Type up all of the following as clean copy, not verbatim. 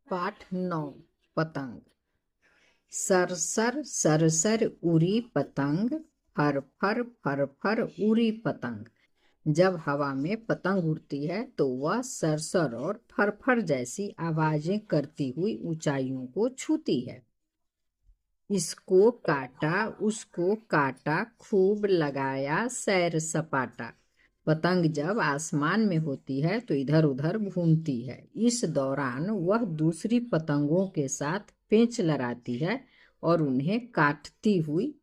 पाठ 9 पतंग। सरसर सरसर उड़ी पतंग, फर फर फर फर उड़ी पतंग। जब हवा में पतंग उड़ती है तो वह सरसर और फरफर जैसी आवाजें करती हुई ऊंचाइयों को छूती है। इसको काटा उसको काटा, खूब लगाया सैर सपाटा। पतंग जब आसमान में होती है तो इधर उधर घूमती है। इस दौरान वह दूसरी पतंगों के साथ पेंच लड़ाती है और उन्हें काटती हुई,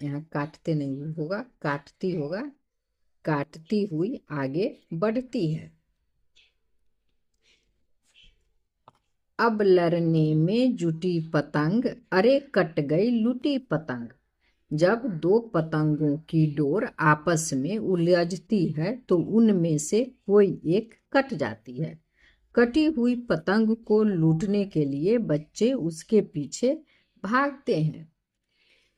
यहाँ काटते नहीं होगा, काटती हुई आगे बढ़ती है। अब लड़ने में जुटी पतंग, अरे कट गई लुटी पतंग। जब दो पतंगों की डोर आपस में उलझती है तो उनमें से कोई एक कट जाती है। कटी हुई पतंग को लूटने के लिए बच्चे उसके पीछे भागते हैं।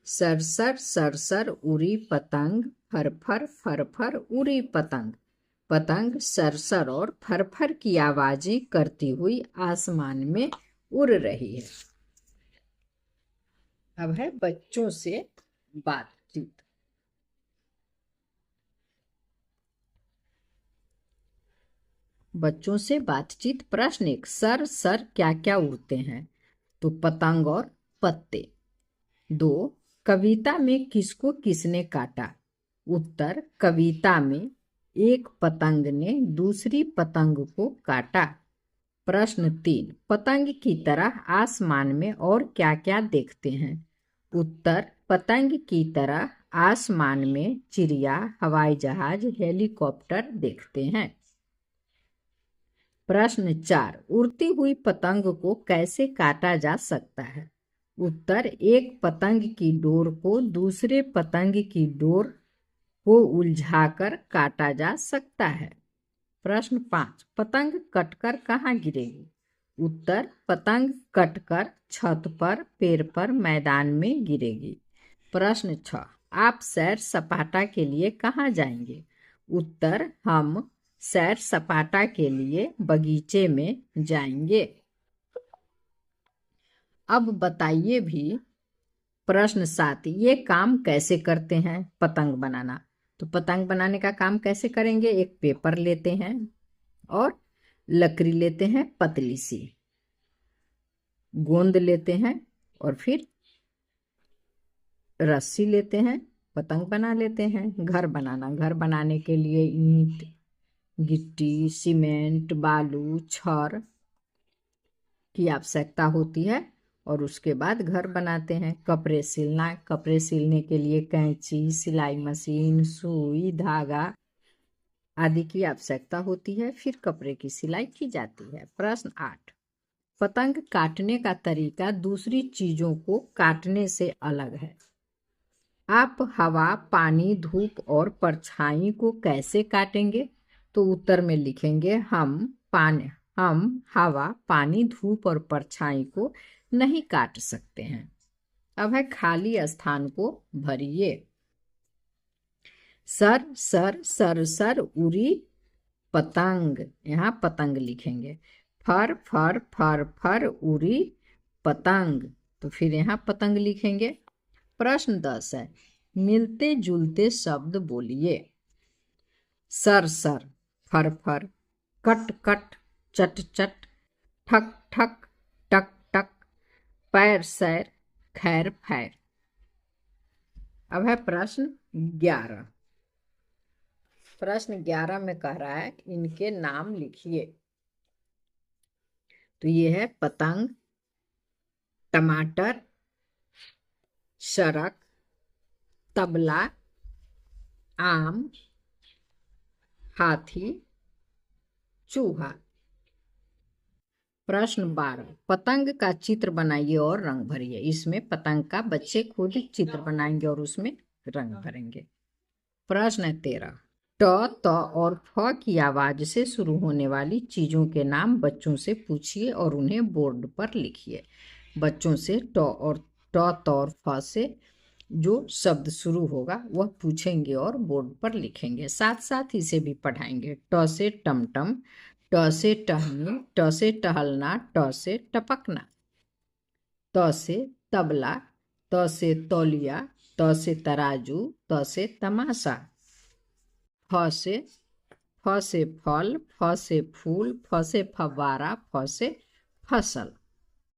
सरसर सरसर उड़ी पतंग, फरफर फरफर उड़ी पतंग। पतंग सरसर और फरफर की आवाजें करती हुई आसमान में उड़ रही है। अब है बच्चों से बातचीत। बच्चों से बातचीत। प्रश्न 1, सर सर क्या क्या उड़ते हैं? तो पतंग और पत्ते। 2, कविता में किसको किसने काटा? उत्तर, कविता में एक पतंग ने दूसरी पतंग को काटा। प्रश्न 3, पतंग की तरह आसमान में और क्या क्या देखते हैं? उत्तर, पतंग की तरह आसमान में चिड़िया, हवाई जहाज, हेलीकॉप्टर देखते हैं। प्रश्न 4, उड़ती हुई पतंग को कैसे काटा जा सकता है? उत्तर, एक पतंग की डोर को दूसरे पतंग की डोर को उलझाकर काटा जा सकता है। प्रश्न 5, पतंग कटकर कहाँ गिरेगी? उत्तर, पतंग कटकर छत पर, पेड़ पर, मैदान में गिरेगी। प्रश्न 6, आप सैर सपाटा के लिए कहाँ जाएंगे? उत्तर, हम सैर सपाटा के लिए बगीचे में जाएंगे। अब बताइए भी। प्रश्न 7, ये काम कैसे करते हैं? पतंग बनाना। तो पतंग बनाने का काम कैसे करेंगे? एक पेपर लेते हैं और लकड़ी लेते हैं पतली सी, गोंद लेते हैं और फिर रस्सी लेते हैं, पतंग बना लेते हैं। घर बनाने के लिए ईंट, गिट्टी, सीमेंट, बालू, छड़ की आवश्यकता होती है और उसके बाद घर बनाते हैं। कपड़े सिलने के लिए कैंची, सिलाई मशीन, सुई, धागा आदि की आवश्यकता होती है। फिर कपड़े की सिलाई की जाती है। प्रश्न 8, पतंग काटने का तरीका दूसरी चीजों को काटने से अलग है। आप हवा, पानी, धूप और परछाई को कैसे काटेंगे? तो उत्तर में लिखेंगे, हम हवा, पानी, धूप और परछाई को नहीं काट सकते हैं। अब है खाली स्थान को भरिए। सर सर सर सर उड़ी पतंग, यहाँ पतंग लिखेंगे। फर फर फर फर उड़ी पतंग, तो फिर यहाँ पतंग लिखेंगे। प्रश्न 10 है, मिलते जुलते शब्द बोलिए। सर सर, फर फर, कट कट, चट चट, ठक ठक, टक टक, पैर सैर, खैर फैर। अब है प्रश्न 11। प्रश्न 11 में कह रहा है इनके नाम लिखिए। तो ये है पतंग, टमाटर, सड़क, तबला, आम, हाथी, चूहा। प्रश्न 12, पतंग का चित्र बनाइए और रंग भरिए। इसमें पतंग का बच्चे खुद चित्र बनाएंगे और उसमें रंग भरेंगे। प्रश्न 13, ट, त और फ की आवाज से शुरू होने वाली चीजों के नाम बच्चों से पूछिए और उन्हें बोर्ड पर लिखिए। बच्चों से ट, त और फ से जो शब्द शुरू होगा वह पूछेंगे और बोर्ड पर लिखेंगे। साथ साथ इसे भी पढ़ाएंगे। ट से टमटम, ट से टहनी, ट से टहलना, ट से टपकना। त से तबला, त से तौलिया, त से तराजू, त से तमाशा। फ से फल, फ से फूल, फ से फव्वारा, फ से फसल।